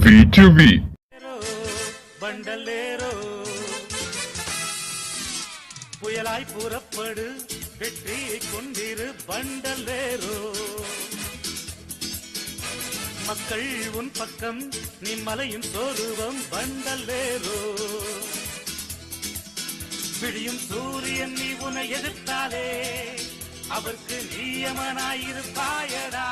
VTV பண்டலேரோ புயலாய் புறப்படு வெற்றியை கொண்டிரு பண்டலேரோ மக்கள் உன் பக்கம் நீ மலையும் சோருவம் பண்டலேரோ விடியும் சூரியன் நீ உன்னை எதிர்த்தாலே அவருக்கு நீயமனாயிருப்பாயடா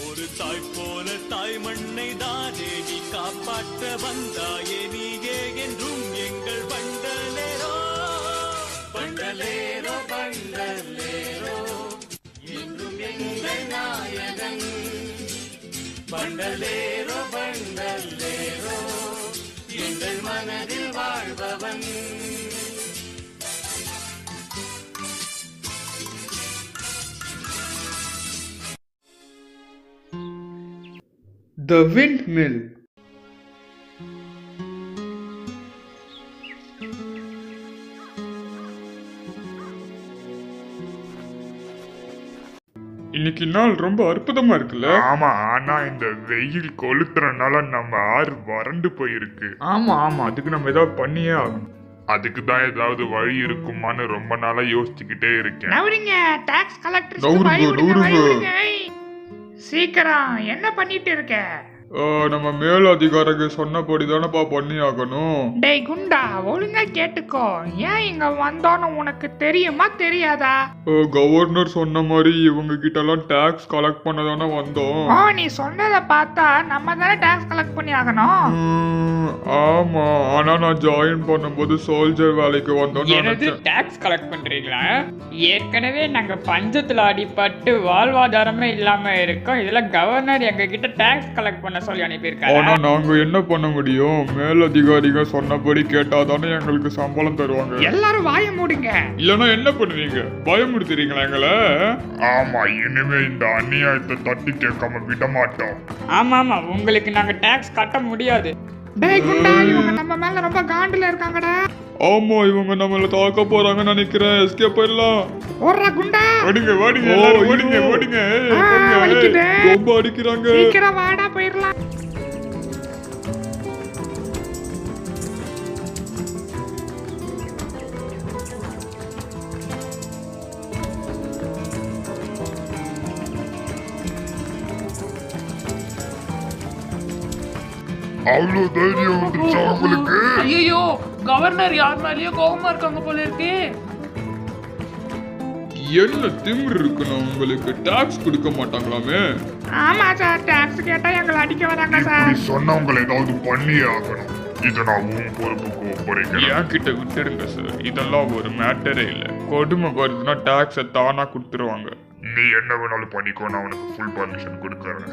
ஒரு தாய் போல தாய் மண்ணை தானே நீ காப்பாற்ற வந்தாயே நீயே என்றும் எங்கள் பண்டலேரோ பண்டலேரோ பண்டலேரோ என்றும் எங்கள் நாயகன் பண்டலேரோ பண்டலேரோ எங்கள் மனதில் வாழ்பவன் The Windmill. இன்னைக்கு நாள் ரொம்ப அற்புதமா இருக்குல்ல? ஆமா, ஆனா இந்த வெயில் கொளுத்துறனால நம்ம ஆறு வறண்டு போயிருக்கு. ஆமா அதுக்கு நம்ம ஏதாவது பண்ணியே ஆகணும். அதுக்கு தான் ஏதாவது வழி இருக்குமான்னு ரொம்ப நாளா யோசிச்சுக்கிட்டே இருக்கேன். நவுரிங்க டாக்ஸ் கலெக்டர் நவுருங்க. சீக்கிரம் என்ன பண்ணிட்டு இருக்க? நம்ம மேல் அதிகாரிக்கு சொன்னபடி தானப்பா பண்ணி ஆகணும். டேய் குண்டா, ஒழுங்கா கேட்டுக்கோ. ஏன் இங்க வந்தோன்னு உனக்கு தெரியுமா தெரியாதா? கவர்னர் சொன்ன மாதிரி இவங்க கிட்ட எல்லாம் டாக்ஸ் கலெக்ட் பண்ண தானே வந்தோம். நீ சொன்னதை பார்த்தா நம்ம தானே டாக்ஸ் கலெக்ட் பண்ணி ஆகணும். ஆமா, ஆனா நான் ஜாயின் பண்ணும்போது சோல்ஜர் வேலைக்கு வந்தோம். டாக்ஸ் கலெக்ட் பண்றீங்களா? ஏற்கனவே நாங்க பஞ்சத்துல அடிபட்டு வாழ்வாதாரமே இல்லாம இருக்கோம். இதுல கவர்னர் எங்க கிட்ட டாக்ஸ் கலெக்ட் பண்ண சொல்லி அனுப்பியிருக்காரு. ஆனா நாங்க என்ன பண்ண முடியும்? மேல் அதிகாரிங்க சொன்னபடி கேட்டாதானே எங்களுக்கு சம்பளம் தருவாங்க. எல்லாரும் வாய மூடுங்க. இல்லனா என்ன பண்ணுவீங்க? பயமுறுத்துறீங்களா எங்களை? ஆமா, இனிமே இந்த அநியாயத்தை தட்டி கேட்காம விட மாட்டோம். ஆமா உங்களுக்கு நாங்க டாக்ஸ் கட்ட முடியாது. டேய் குண்டா, இவங்க நம்ம மேல ரொம்ப காண்டுல இருக்காங்கடா. ஆமா, இவங்க நம்மள தாக்க போறாங்கன்னு நினைக்கிறேன். எஸ்கேப் போயிடலாம். ஓடுறா குண்டா. ஓடுங்க எல்லாரும் ஓடுங்க. ரொம்ப அடிக்கிறாங்க. சீக்கிரம் வாடா போயிடலாம். அவ்வளவு தைரியம் வந்துச்சா உங்களுக்கு? ஐயோ, கவர்னர் யார் மேலயோ கோவமா இருக்காங்க போல இருக்கு. என்ன திமிரு இருக்கணும் உங்களுக்கு? டாக்ஸ் கொடுக்க மாட்டாங்களாமே? ஆமா சார், டாக்ஸ் கேட்டா எங்களை அடிக்க வராங்க சார். இப்படி சொன்னவங்களை ஏதாவது பண்ணியே ஆகணும். இதை நான் உன் பொறுப்புக்கு ஒப்படைக்கிறேன். என் கிட்ட விட்டுடுங்க சார், இதெல்லாம் ஒரு மேட்டரே இல்லை. கொடுமை வருதுன்னா டாக்ஸை தானா கொடுத்துருவாங்க. நீ என்ன வேணாலும் பண்ணிக்கோ, நான் உனக்கு ஃபுல் பர்மிஷன் கொடுக்கறேன்.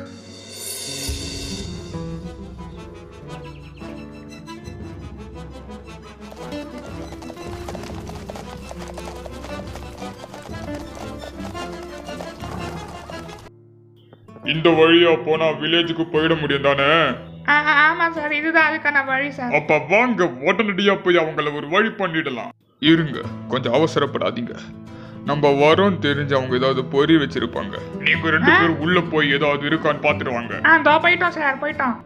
இந்த வழியா போனா வில்லேஜுக்கு போயிட முடியும் தானே? ஆமா சார், இதுதான் அதுக்கான வழி சார். அப்ப வாங்க உடனடியா போய் அவங்கள ஒரு வழி பண்ணிடலாம். இருங்க, கொஞ்சம் அவசரப்படாதீங்க. நம்ம வரோம் தெரிஞ்சு அவங்க ஏதாவது பொறி வச்சிருப்பாங்க. நீங்க 2 பேரும் உள்ள போய் ஏதாவது இருக்கான்னு பாத்துடுவாங்க. போயிட்டோம் சார், போயிட்டோம்.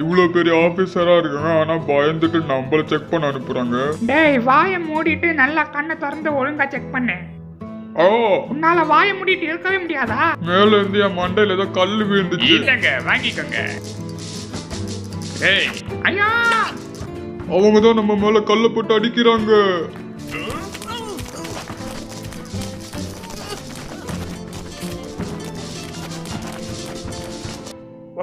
இவ்வளவு பெரிய ஆபீசரா இருக்காங்க, ஆனா பயந்துட்டு நம்மள செக் பண்ண அனுப்புறாங்க. டேய், வாயை மூடிட்டு நல்லா கண்ணை திறந்து ஒழுங்கா செக் பண்ணு. உன்னால வாயை மூடிட்டு இருக்கவே முடியாதா? மேல இருந்து என் மண்டையில ஏதோ கல்லு விழுந்துச்சு. இல்லங்க, வாங்கிக்கோங்க. ஏய் ஐயா, அவங்கதான் நம்ம மேல கல்ல போட்டு அடிக்கிறாங்க.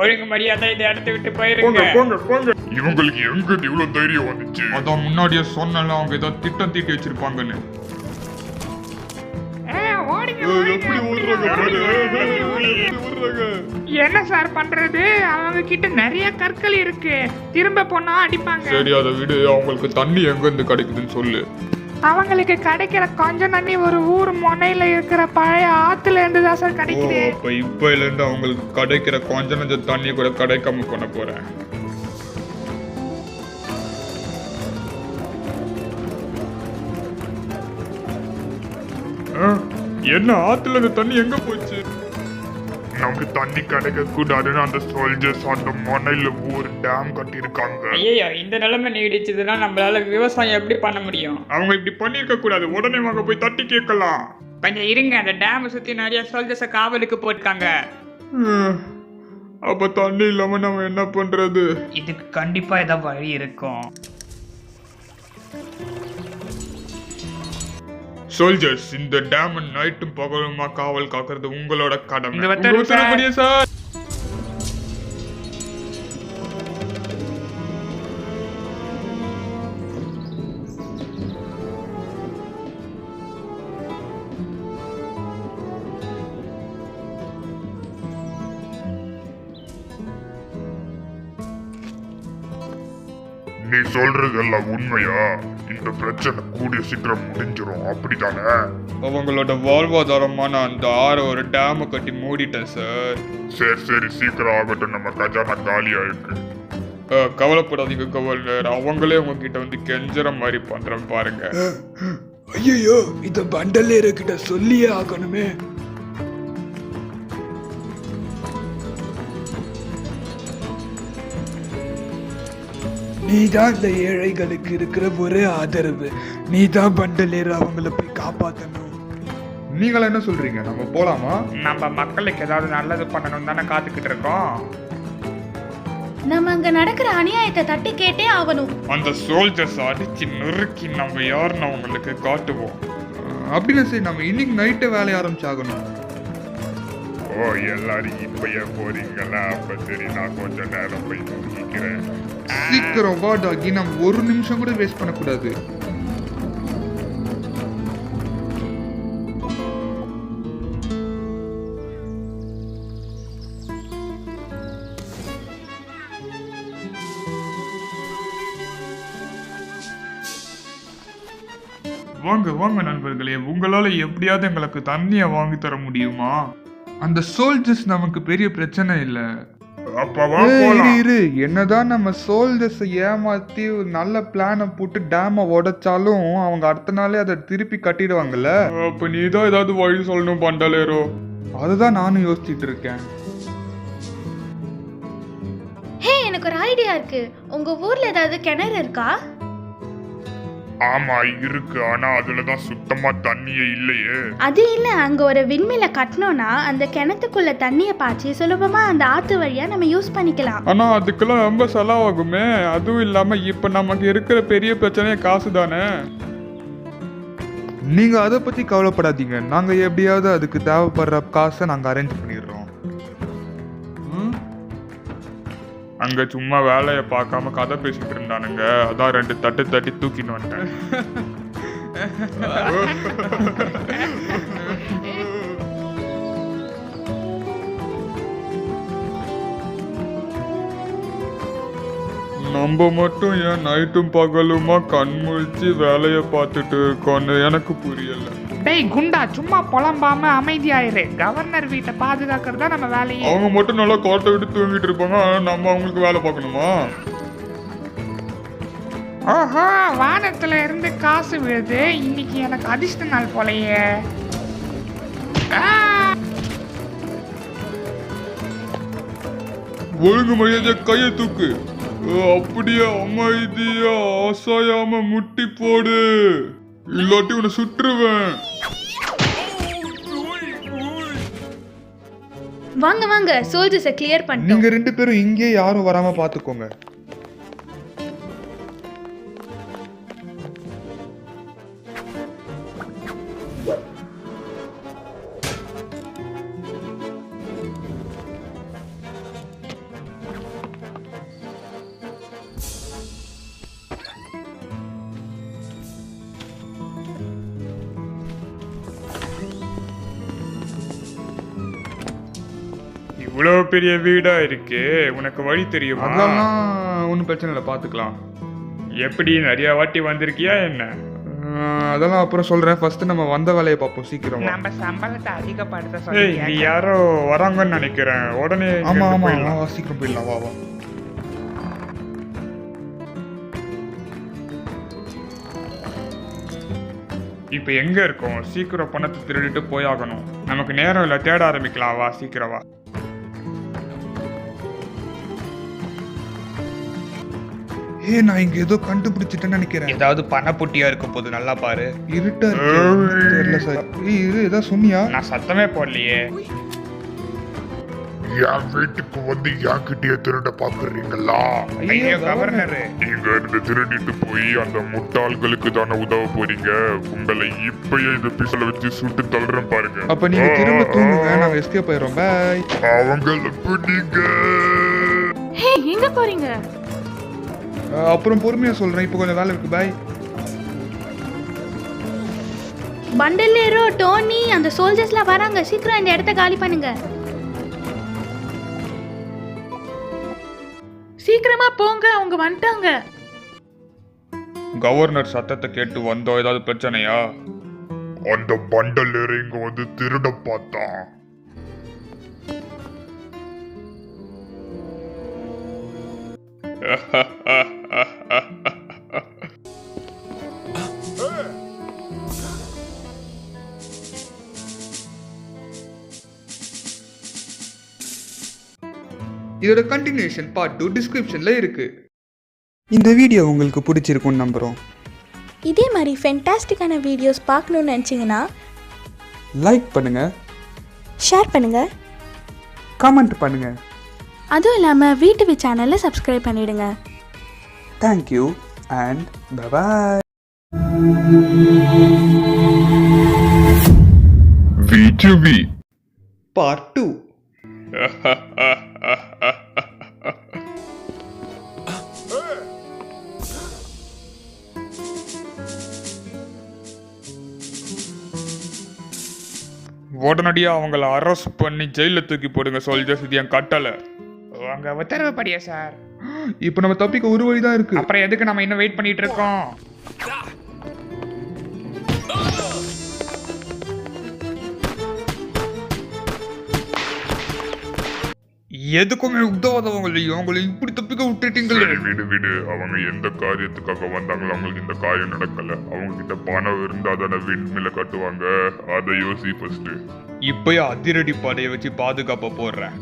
ஒழுங்கு மரியாதை இதை இடத்த விட்டு போயிருங்க. போங்க. இவங்களுக்கு எங்க இவ்வளவு தைரியம் வந்துச்சு? அதான் முன்னாடியே சொன்னல, அவங்க ஏதோ திட்டம் தீட்டி வச்சிருப்பாங்கன்னு. என்ன சார் பண்றது? அவங்க கிட்ட நிறைய கற்கள் இருக்கு, திரும்ப போனா அடிப்பாங்க. சரி, அதை விடு. அவங்களுக்கு தண்ணி எங்க இருந்து கிடைக்குதுன்னு சொல்லு. அவங்களுக்கு கிடைக்கிற கொஞ்ச தண்ணி ஒரு ஊர் முனையில இருக்கிற பழைய ஆத்துல இருந்து தான் சார் கிடைக்குது. இப்ப இருந்து அவங்களுக்கு கிடைக்கிற கொஞ்ச நஞ்ச தண்ணி கூட கிடைக்காம பண்ண போறேன். என்ன ஆத்துல இந்த தண்ணி எங்க போச்சு? நமக்கு தண்ணி கிடைக்க கூடாதுன்னு அந்த சோல்ஜர்ஸ் அந்த மண்ணில் ஒரு டேம் கட்டியிருக்காங்க. ஐயோ, இந்த நிலைமை நீடிச்சதுன்னா நம்மளால விவசாயம் எப்படி பண்ண முடியும்? அவங்க இப்படி பண்ணிருக்க கூடாது. உடனே வாங்க போய் தட்டி கேட்கலாம். கொஞ்சம் இருங்க, அந்த டேம் சுத்தி நிறைய சோல்ஜர்ஸை காவலுக்கு போட்டிருக்காங்க. அப்ப தண்ணி இல்லாம நம்ம என்ன பண்றது? இதுக்கு கண்டிப்பா ஏதாவது வழி இருக்கும். சோல்ஜர்ஸ், இந்த டேம் நைட்டும் பகலுமா காவல் காக்குறது உங்களோட கடமை. இந்த வத்தல் உங்க உத்தரவுப்படியே சார். நீ சொல்றதெல்லாம் உண்மையா? இந்த பிரச்சனை கூடிய சீக்கிரம் முடிஞ்சிரும், அப்படித்தானே? அவங்களோட வாழ்வாதாரமான அந்த ஆறை ஒரு டேமை கட்டி மூடிட்டேன் சார். சரி சீக்கிரம் ஆகட்டும், நம்ம கஜானா காலியா இருக்கு. கவலைப்படாதீங்க கவர்னர், அவங்களே உங்ககிட்ட வந்து கெஞ்சற மாதிரி பண்றேன் பாருங்க. ஐயோ, இத பண்டலேரு கிட்ட சொல்லியே ஆகணுமே. நீதான் இந்த ஏழைகளுக்கு இருக்கிற ஒரே ஆதரவு. நீதான் பண்டலேரு அவங்கள போய் காப்பாத்தணும். நீங்களா என்ன சொல்றீங்க? நம்ம போலாமா? நம்ம மக்களுக்கு ஏதாவது நல்லது பண்ணணும் தானே காத்துக்கிட்டு இருக்கோம். நம்ம அங்க நடக்கிற அநியாயத்தை தட்டி கேட்டே ஆகணும். அந்த சோல்ஜர்ஸ் அடிச்சு நொறுக்கி நம்ம யாருன்னு அவங்களுக்கு காட்டுவோம். அப்படின்னு சரி, நம்ம இன்னைக்கு நைட்டு வேலைய ஆரம்பிச்சாகணும். ஓ, எல்லாரும் இப்பயே போறீங்களா? அப்ப சரி, நான் கொஞ்ச நேரம் போய் தூங்கிக்கிறேன். சீக்கிரம் வா டாகி, நம்ம ஒரு நிமிஷம் கூட வேஸ்ட் பண்ணக்கூடாது. வாங்க வாங்க நண்பர்களே, உங்களால எப்படியாவது எங்களுக்கு தண்ணியை வாங்கி தர முடியுமா? அந்த சோல்ஜர்ஸ் நமக்கு பெரிய பிரச்சனை இல்ல. அப்ப வா போலாம். இரு, என்னதான் நம்ம சோல்ஜர்ஸ் ஏமாத்தி ஒரு நல்ல பிளானை போட்டு டேமை உடைச்சாலும் அவங்க அடுத்த நாளே அதை திருப்பி கட்டிடுவாங்கல்ல. அப்ப நீதான் ஏதாவது வழி சொல்லணும் பண்டலேரோ. அதுதான் நானும் யோசிச்சுட்டு இருக்கேன். ஹே, எனக்கு ஒரு ஐடியா இருக்கு. உங்க ஊர்ல ஏதாவது கிணறு இருக்கா? ஆமா இருக்கு, ஆனா அதுலதான் சுத்தமா தண்ணியே இல்லையே. அது இல்ல, அங்க ஒரு விண்மில கட்டணும்னா அந்த கிணத்துக்குள்ள தண்ணிய பாய்ச்சி சுலபமா அந்த ஆத்து வழியா நம்ம யூஸ் பண்ணிக்கலாம். ஆனா அதுக்கெல்லாம் ரொம்ப செலவாகுமே. அதுவும் இல்லாம இப்ப நமக்கு இருக்கிற பெரிய பிரச்சனையே காசு தானே. நீங்க அதை பத்தி கவலைப்படாதீங்க, நாங்க எப்படியாவது அதுக்கு தேவைப்படுற காசை நாங்க அரேஞ்ச் பண்ணிடுறோம். அங்க சும்மா வேலையை பார்க்காம கதை பேசிட்டு இருந்தானுங்க, அதான் 2 தட்டு தட்டி தூக்கின்னு வந்துட்டேன். நம்ம மட்டும் ஏன் நைட்டும் பகலுமா கண் முழிச்சு வேலையை பார்த்துட்டு இருக்கோன்னு எனக்கு புரியல. டேய் குண்டா, சும்மா புலம்பாம அமைதியாயிரு. கவர்னர் வீட்டை பாதுகாக்கிறதா நம்ம வேலையே. அவங்க மட்டும் நல்லா கோட்டை விட்டு தூங்கிட்டு இருப்பாங்க, ஆனா நம்ம அவங்களுக்கு வேலை பார்க்கணுமா? ஓஹோ, வானத்துல இருந்து காசு விழுது. இன்னைக்கு எனக்கு அதிர்ஷ்ட நாள் போலயே. ஒழுங்கு மரியாதை கையை தூக்கு. அப்படியே அமைதியா அசையாம முட்டி போடு, இல்லாட்டி உன்னை சுற்றுவேன். வாங்க வாங்க, சோல்ஜர்ஸை கிளியர் பண்ணிட்டோம். நீங்க 2 பேரும் இங்கே யாரும் வராம பாத்துக்கோங்க. இவ்வளவு பெரிய வீடா இருக்கே, உனக்கு வழி தெரியுமா? அதெல்லாம் ஒன்றும் பிரச்சனை இல்லை, பார்த்துக்கலாம். எப்படி நிறைய வாட்டி வந்திருக்கியா என்ன? அதெல்லாம் அப்புறம் சொல்றேன். ஃபர்ஸ்ட் நம்ம வந்த வேலையை பார்ப்போம், சீக்கிரம் வா. நம்ம சம்பளத்தை அதிகப்படுத்த ஏய், சொல்லி நீ யாரோ வராங்கன்னு நினைக்கிறேன். உடனே ஆமா இங்கிருந்து ஆமா போயிடலாம். வா, சீக்கிரம் போயிடலாம், வா வா. இப்ப எங்க இருக்கோம்? சீக்கிரம் பணத்தை திருடிட்டு போயாகணும். நமக்கு நேரம் இல்ல, தேட ஆரம்பிக்கலாம். வா சீக்கிரம் வா. நான் இங்க ஏதோ கண்டுபிடிச்சிட்டேன்னு நினைக்கிறேன். ஏதாவது பணப்புட்டியா இருக்க போது நல்லா பாரு. இருட்டா இருக்கு. தெரியல சார். இரு ஏதாவது சொன்னியா? நான் சத்தமே போடலையே. என் வீட்டுக்கு வந்து என்கிட்டயே திருட பாக்குறீங்களா? ஐயோ கவர்னர், இங்க இருந்து திருடிட்டு போய் அந்த முட்டாள்களுக்கு தானே உதவ போறீங்க. உங்களை இப்பயே இந்த பீசல வச்சு சுட்டு தள்ளுறேன் பாருங்க. அப்ப நீங்க திரும்ப தூங்குங்க, நாங்க எஸ்கேப் ஆயிரோம். பை. அவங்கள பிடிங்க. ஹே, எங்க போறீங்க? அப்புறம் பொறுமையா சொல்றேன், இப்போ கொஞ்சம் வேலை இருக்கு. பை. பண்டலேரோ, டோனி, அந்த சோல்ஜர்ஸ்லாம் வராங்க. சீக்கிரம் இந்த இடத்த காலி பண்ணுங்க. சீக்கிரமா போங்க, அவங்க வந்துட்டாங்க. கவர்னர் சத்தத்தை கேட்டு வந்தோம். ஏதாவது பிரச்சனையா? அந்த பண்டல் இங்க வந்து திருட பார்த்தான். இதோட கண்டினியூஷன் பார்ட் 2 டிஸ்கிரிப்ஷன்ல இருக்கு. இந்த வீடியோ உங்களுக்கு பிடிச்சிருக்கும்னு நம்புறோம். இதே மாதிரி ஃபென்டாஸ்டிக்கான வீடியோஸ் பார்க்கணும்னு நினச்சிங்கன்னா லைக் பண்ணுங்க, ஷேர் பண்ணுங்க, கமெண்ட் பண்ணுங்க. அதுவும் இல்லாமல் வீட்டு சேனலில் சப்ஸ்கிரைப் பண்ணிடுங்க. Thank you and bye. VTV part 2. உடனடியா அவங்கள அரெஸ்ட் பண்ணி ஜெயில தூக்கி போடுங்க சோல்ஜர்ஸ். இது என் கட்டளை. உங்க உத்தரவுப்படியா சார்? இப்போ நம்ம தப்பிக்க ஒரு வழி தான் இருக்கு. அப்புறம் எதுக்கு நம்ம இன்னும் வெயிட் பண்ணிட்டு இருக்கோம்? எதுக்குமே உதவாதவங்களையும் அவங்களை இப்படி தப்பிக்க விட்டுட்டீங்களே. சரி, விடு விடு. அவங்க எந்த காரியத்துக்காக வந்தாங்களோ அவங்களுக்கு இந்த காரியம் நடக்கல. அவங்க கிட்ட பணம் இருந்தா தானே விண்மில கட்டுவாங்க. அதை யோசி ஃபர்ஸ்ட். இப்பயே அதிரடி படையை வச்சு பாதுகாப்ப போடுறேன்.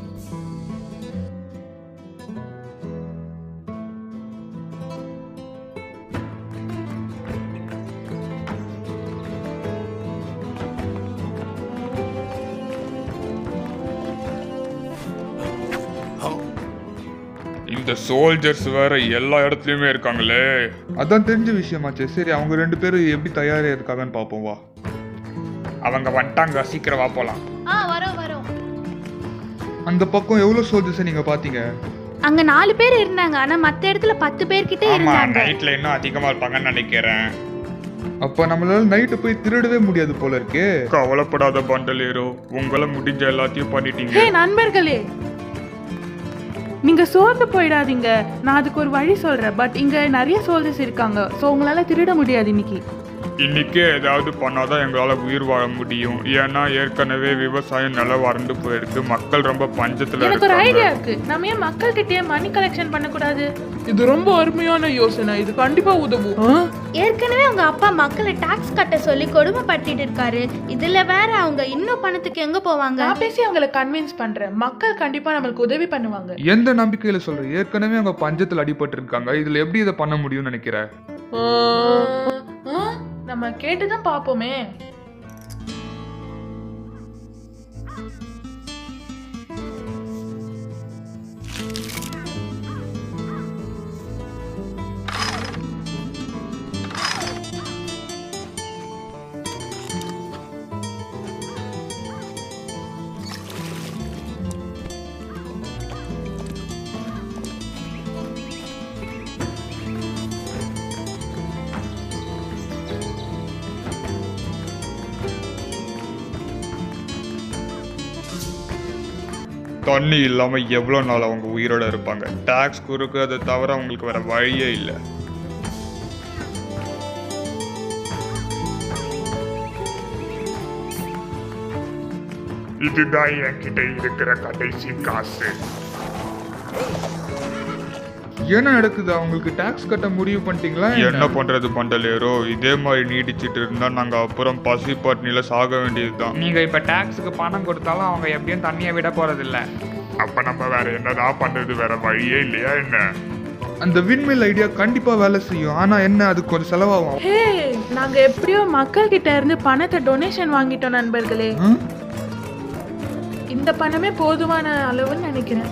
இந்த சோல்ஜர்ஸ் வேற எல்லா இடத்துலயுமே இருக்காங்களே. அதான் தெரிஞ்ச விஷயமாச்சு. சரி, அவங்க 2 பேரும் எப்படி தயாரா இருக்காங்கன்னு பார்ப்போம். வா. அவங்க வந்துட்டாங்க, சீக்கிரம் வா போலாம். வரோம். அந்த பக்கம் எவ்வளவு சோல்ஜர்ஸ் நீங்க பாத்தீங்க? அங்க 4 பேர் இருந்தாங்க, ஆனா மத்த இடத்துல 10 பேர்கிட்ட ஆமா, இருந்தாங்க. நைட்ல இன்னும் அதிகமா இருப்பாங்கன்னு நினைக்கிறேன். அப்ப நம்மளால நைட்டு போய் திருடவே முடியாது போல இருக்கே. கவலைப்படாத பண்டலேரோ, உங்களை முடிஞ்ச எல்லாத்தையும் பண்ணிட்டீங்க. ஹே நண்பர்களே, நீங்க சோர்ந்து போயிடாதீங்க. நான் அதுக்கு ஒரு வழி சொல்றேன். பட் இங்க நிறைய சோல்ஜர்ஸ் இருக்காங்க, ஸோ உங்களால திருட முடியாது இன்னைக்கு. இன்னைக்கே ஏதாவது பண்ணாதான் எங்களால உயிர் வாழ முடியும். ஏன்னா ஏற்கனவே விவசாயம் நல்லா வறண்டு போயிருக்கு. மக்கள் ரொம்ப பஞ்சத்துல எனக்கு ஒரு ஐடியா இருக்காங்க. இருக்கு. நம்ம ஏன் மக்கள் கிட்டே மணி கலெக்ஷன் பண்ணக்கூடாது? இது ரொம்ப அருமையான யோசனை. இது கண்டிப்பா உதவும். ஏற்கனவே அவங்க அப்பா மக்களை டாக்ஸ் கட்ட சொல்லி கொடுமைப்படுத்திட்டு இருக்காரு. இதுல வேற அவங்க இன்னும் பணத்துக்கு எங்க போவாங்க? நான் பேசி அவங்களை கன்வின்ஸ் பண்றேன். மக்கள் கண்டிப்பா நம்மளுக்கு உதவி பண்ணுவாங்க. எந்த நம்பிக்கையில சொல்ற? ஏற்கனவே அவங்க பஞ்சத்துல அடிபட்டு இருக்காங்க. இதுல எப்படி இதை பண்ண முடியும்னு நினைக்கிற? நம்ம கேட்டுதான் பாப்போமே. தண்ணி இல்லாம எவ்வளவு நாள் அவங்க உயிரோட இருப்பாங்க? டாக்ஸ் கொடுக்கறதை தவிர அவங்களுக்கு வேற வழியே இல்லை. இதுதான் என்கிட்ட இருக்கிற கடைசி காசு. என்ன நடக்குது? அவங்களுக்கு டாக்ஸ் கட்ட முடிவு பண்ணிட்டீங்களா? என்ன பண்றது பண்டலேரோ? இதே மாதிரி நீடிச்சிட்டு இருந்தா நாங்க அப்புறம் பசி பட்னியில சாக வேண்டியதுதான். நீங்க இப்ப டாக்ஸுக்கு பணம் கொடுத்தாலும் அவங்க எப்படியும் தண்ணியை விட போறதில்ல. அப்ப நம்ம வேற என்னதான் பண்றது? வேற வழியே இல்லையா என்ன? அந்த விண்மில் ஐடியா கண்டிப்பா வேலை செய்யும். ஆனா என்ன, அதுக்கு கொஞ்சம் செலவாகும். ஹே, நாங்க எப்படியோ மக்கள் கிட்ட இருந்து பணத்தை டொனேஷன் வாங்கிட்டோம் நண்பர்களே. இந்த பணமே போதுமான அளவுன்னு நினைக்கிறேன்.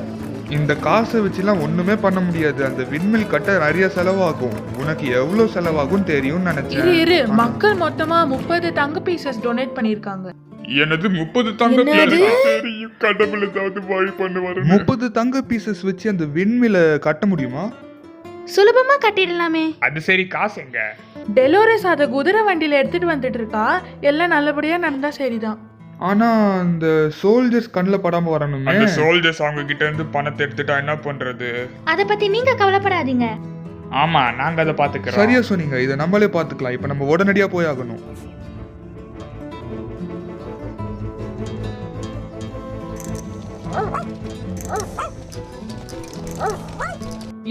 இந்த காசை வச்சுலாம் ஒண்ணுமே பண்ண முடியாது. அந்த விண்மில் கட்ட நிறைய செலவாகும். உனக்கு எவ்வளவு செலவாகும் தெரியும்னு நினைச்சேன். இரு மக்கள் மொத்தமா 30 தங்க பீசஸ் டொனேட் பண்ணிருக்காங்க. எனது 30 தங்க தெரியும். கடவுள் ஏதாவது வழி பண்ணுவாரு. 30 தங்க பீசஸ் வச்சு அந்த விண்மில கட்ட முடியுமா? சுலபமா கட்டிடலாமே. அது சரி, காசு எங்க? டெலோரஸ் அதை குதிரை வண்டியில எடுத்துட்டு வந்துட்டு இருக்கா. எல்லாம் நல்லபடியா நடந்தா சரிதான். ஆனா அந்த சோல்ஜர்ஸ் கண்ணில் படாம வரணுமே. அந்த சோல்ஜர்ஸ் அவங்க கிட்ட இருந்து பணத்தை எடுத்துட்டா என்ன பண்றது? அதை பத்தி நீங்க கவலைப்படாதீங்க. ஆமா, நாங்க அதை பாத்துக்கிறோம். சரியா சொன்னீங்க. இதை நம்மளே பாத்துக்கலாம். இப்ப நம்ம உடனடியா போய் ஆகணும்.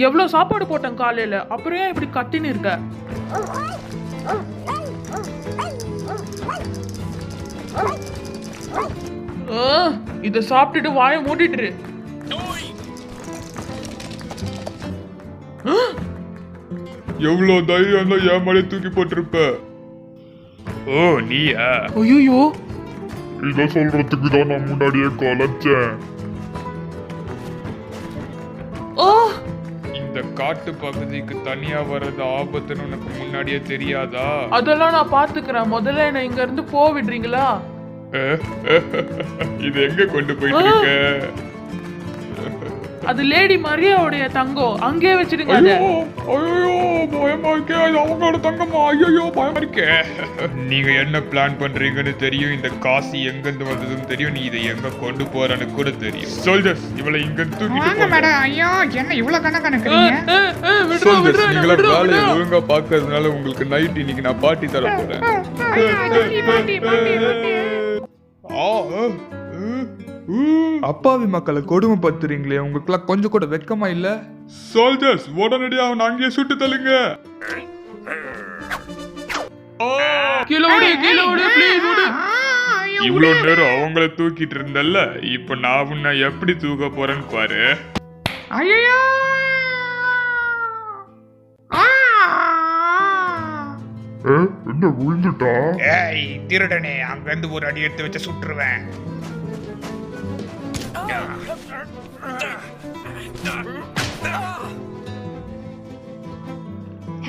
எவ்வளவு சாப்பாடு போட்டேன் காலையில, அப்புறம் ஏன் இப்படி கத்தின்னு இருக்க? இத சாப்பிட்டுட்டு வாயை மூடிட்டு. எவ்வளவு தைரியம் தான் என் மேலே தூக்கி போட்டிருப்ப. ஓ, நீயா? ஐயோ, இதை சொல்றதுக்கு தான் நான் முன்னாடியே கலைச்சேன். ஓ, இந்த காட்டு பகுதிக்கு தனியா வர்றது ஆபத்துன்னு உனக்கு முன்னாடியே தெரியாதா? அதெல்லாம் நான் பாத்துக்கிறேன். முதல்ல என்ன இங்க இருந்து போ விடுறீங்களா? இது எங்க கொண்டு போயிட்டு இருக்க? அது லேடி மரியாவுடைய தங்கம், அங்கே வச்சிருங்க அத. ஐயோ பயமா இருக்கே. அது அவங்களோட தங்கம்மா. ஐயோ பயமா இருக்கே. நீங்க என்ன பிளான் பண்றீங்கன்னு தெரியும். இந்த காசு எங்க இருந்து வந்ததுன்னு தெரியும். நீ இதை எங்க கொண்டு போறன்னு கூட தெரியும். சோல்ஜர்ஸ், இவளை இங்க தூக்கிட்டு வாங்க போங்க. மேடம். ஐயோ என்ன இவ்வளவு கணக்கணுக்கிறீங்க? சோல்ஜர்ஸ், நீங்களா வேலையை ஒழுங்கா பாக்குறதுனால உங்களுக்கு நைட் இன்னைக்கு நான் பாட்டி தர போறேன். அப்பாவி மக்களை கொடுமைப்படுத்துறீங்களே, உங்களுக்குலாம் கொஞ்சம் கூட வெக்கமா இல்ல? சோல்ஜர்ஸ், உடனடியா அவனை அங்கேயே சுட்டு தள்ளுங்க. கீழே விடு, கீழே விடு, please விடு. இவ்வளவு நேரம் அவங்கள தூக்கிட்டு இருந்தல்ல, இப்ப நான் உன்னை எப்படி தூக்க போறேன்னு பாரு. ஐயோ என்ன விழுந்துட்டா? ஏய் திருடனே, அங்க இருந்து ஒரு அடி எடுத்து வச்சு சுட்டுருவேன்.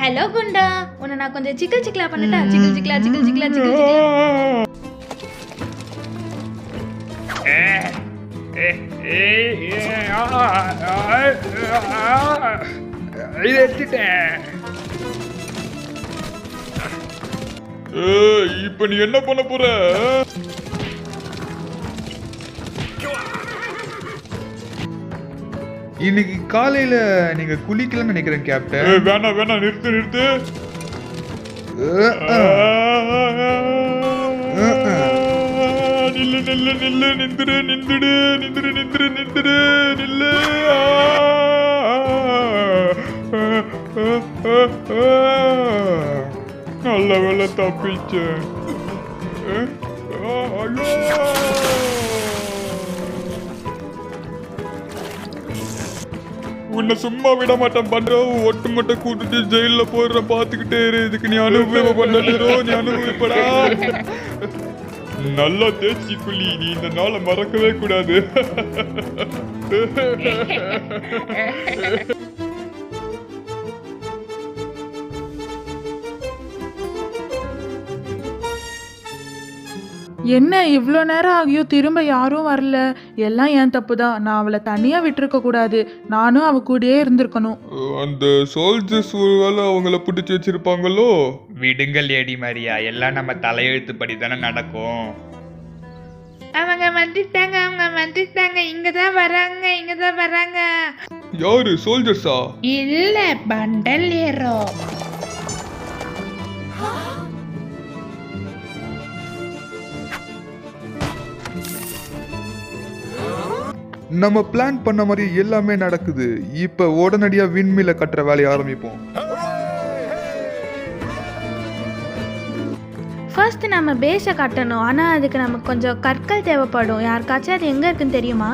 ஹலோ குண்டா, உன்னை நான் கொஞ்சம் சிக்கல் சிக்கலா பண்ணட்டா? சிக்கல் சிக்கலா சிக்கல் சிக்கலா சிக்கல் சிக்கலா. இதை எடுத்துட்டேன். இப்ப நீ என்ன பண்ண போற? இன்னைக்கு காலையில நீங்க குளிக்கலன்னு நினைக்கிறேன் கேப்டன். வேணாம் வேணாம், நிறுத்து நிறுத்து. நில்லு நில்லு நில்லு, நிந்துடு நிந்துடு நிந்துடு நிந்துடு நிந்துடு நில்லு. நல்ல வேலை தப்பிச்சேன். உன்னை சும்மா விட மாட்டேன் பண்ற. ஒட்டு மொட்டை கூட்டிட்டு ஜெயில போடுற பாத்துக்கிட்டே இரு. இதுக்கு நீ அனுபவம் பண்ணோ, நீ அனுபவிப்படா. நல்லா தேய்ச்சி குழி. நீ இந்த நாளை மறக்கவே கூடாது. என்ன இவ்வளோ நேரம் ஆகியோ திரும்ப யாரும் வரல? எல்லாம் என் தப்பு தான். நான் அவளை தனியாக விட்டுருக்க கூடாது. நானும் அவ கூடயே இருந்திருக்கணும். அந்த சோல்ஜர்ஸ் ஒருவேளை அவங்கள பிடிச்சி வச்சிருப்பாங்களோ? விடுங்கள் லேடி மரியா, எல்லாம் நம்ம தலையெழுத்துப்படி தானே நடக்கும். அவங்க வந்துட்டாங்க, அவங்க வந்துட்டாங்க. இங்கதான் வராங்க, இங்கதான் வராங்க. யாரு? சோல்ஜர்ஸா? இல்ல, பண்டல் ஏறோ. நம்ம பிளான் பண்ண மாதிரி எல்லாமே நடக்குது. இப்ப உடனடியா விண்மில கட்டுற வேலையை ஆரம்பிப்போம். ஃபர்ஸ்ட் நம்ம பேஸை கட்டணும். ஆனால் அதுக்கு நமக்கு கொஞ்சம் கற்கள் தேவைப்படும். யாருக்காச்சும் அது எங்கே இருக்குன்னு தெரியுமா?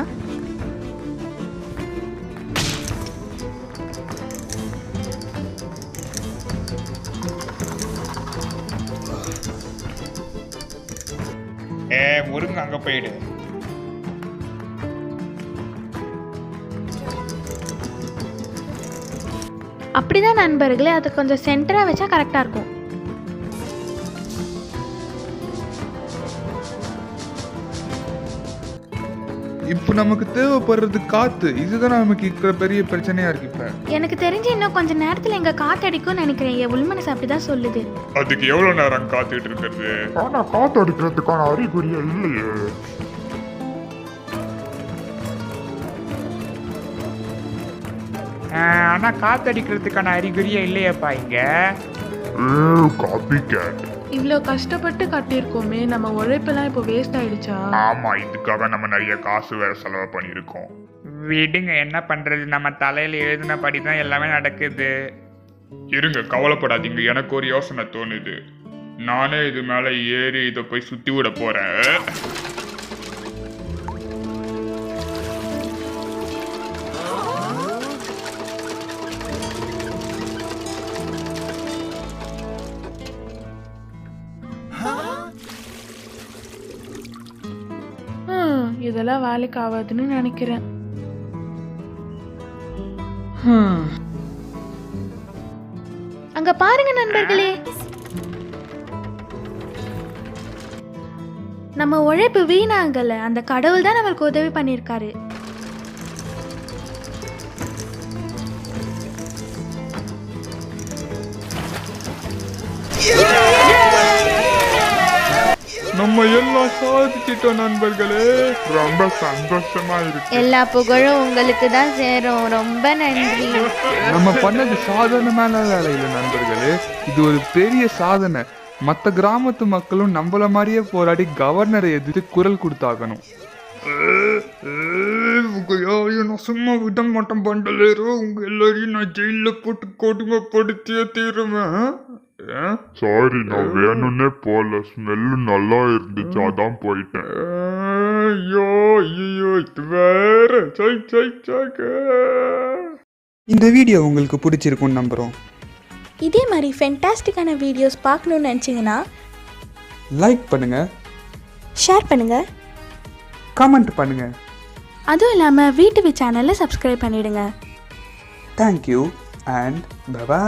ஒழுங்கு அங்கே போயிடு. அப்படிதான் நண்பர்களே, அது கொஞ்சம் சென்டராக வச்சா கரெக்டாக இருக்கும். இப்போ நமக்கு தேவைப்படுறது காத்து. இதுதான் நமக்கு இருக்கிற பெரிய பிரச்சனையா இருக்கு இப்ப. எனக்கு தெரிஞ்சு இன்னும் கொஞ்ச நேரத்தில் எங்கள் காற்றடிக்கும்னு நினைக்கிறேன். என் உள்மனசு அப்படிதான் சொல்லுது. அதுக்கு எவ்வளவு நேரம் காத்துட்டு இருக்கிறது? ஆனா காத்து அடிக்கிறதுக்கான அறிகுறியே இல்லையே. ஆனா காத்தடிக்கிறதுக்கான அறிகுறியே இல்லையப்பா இங்க. Copycat. இவ்வளோ கஷ்டப்பட்டு கட்டியிருக்கோமே, நம்ம உழைப்பெல்லாம் இப்போ வேஸ்ட் ஆயிடுச்சா? ஆமா, இதுக்காக நம்ம நிறைய காசு வேற செலவு பண்ணியிருக்கோம். விடுங்க, என்ன பண்றது, நம்ம தலையில எழுதினபடி தான் எல்லாமே நடக்குது. இருங்க, கவலைப்படாதீங்க. எனக்கு ஒரு யோசனை தோணுது. நானே இது மேல ஏறி இதை போய் சுத்தி விட போறேன். இதெல்லாம் வேலைக்கு ஆகாதுன்னு நினைக்கிறேன். அங்க பாருங்க நண்பர்களே, நம்ம உழைப்பு வீணாகல. அந்த கடவுள் தான் நம்மளுக்கு உதவி பண்ணியிருக்காரு. நம்ம எல்லாம் சாதிச்சிட்டோம் நண்பர்களே. ரொம்ப சந்தோஷமா இருக்கு. எல்லா புகழும் உங்களுக்கு தான் சேரும். ரொம்ப நன்றி. நம்ம பண்ணது சாதாரணமான வேலை இல்லை நண்பர்களே, இது ஒரு பெரிய சாதனை. மற்ற கிராமத்து மக்களும் நம்மள மாதிரியே போராடி கவர்னரை எதிர்த்து குரல் கொடுத்தாகணும். உங்க யாரையும் நான் சும்மா விட மாட்டேன் பண்டலேரோ. உங்க எல்லாரையும் நான் ஜெயில போட்டு கொடுமைப்படுத்தியே தீருவேன். சாரி, நான் வேணும்னே போல. ஸ்மெல்லு நல்லா இருந்துச்சு, அதான் போயிட்டேன். ஐயோ ஐயோ, இது வேற. இந்த வீடியோ உங்களுக்கு பிடிச்சிருக்கும்னு நம்புறோம். இதே மாதிரி ஃபென்டாஸ்டிக்கான வீடியோஸ் பார்க்கணுன்னு நினச்சிங்கன்னா லைக் பண்ணுங்க, ஷேர் பண்ணுங்க, கமெண்ட் பண்ணுங்க. அதுவும் இல்லாமல் வீட்டு சேனலில் சப்ஸ்கிரைப் பண்ணிடுங்க. Thank you and by.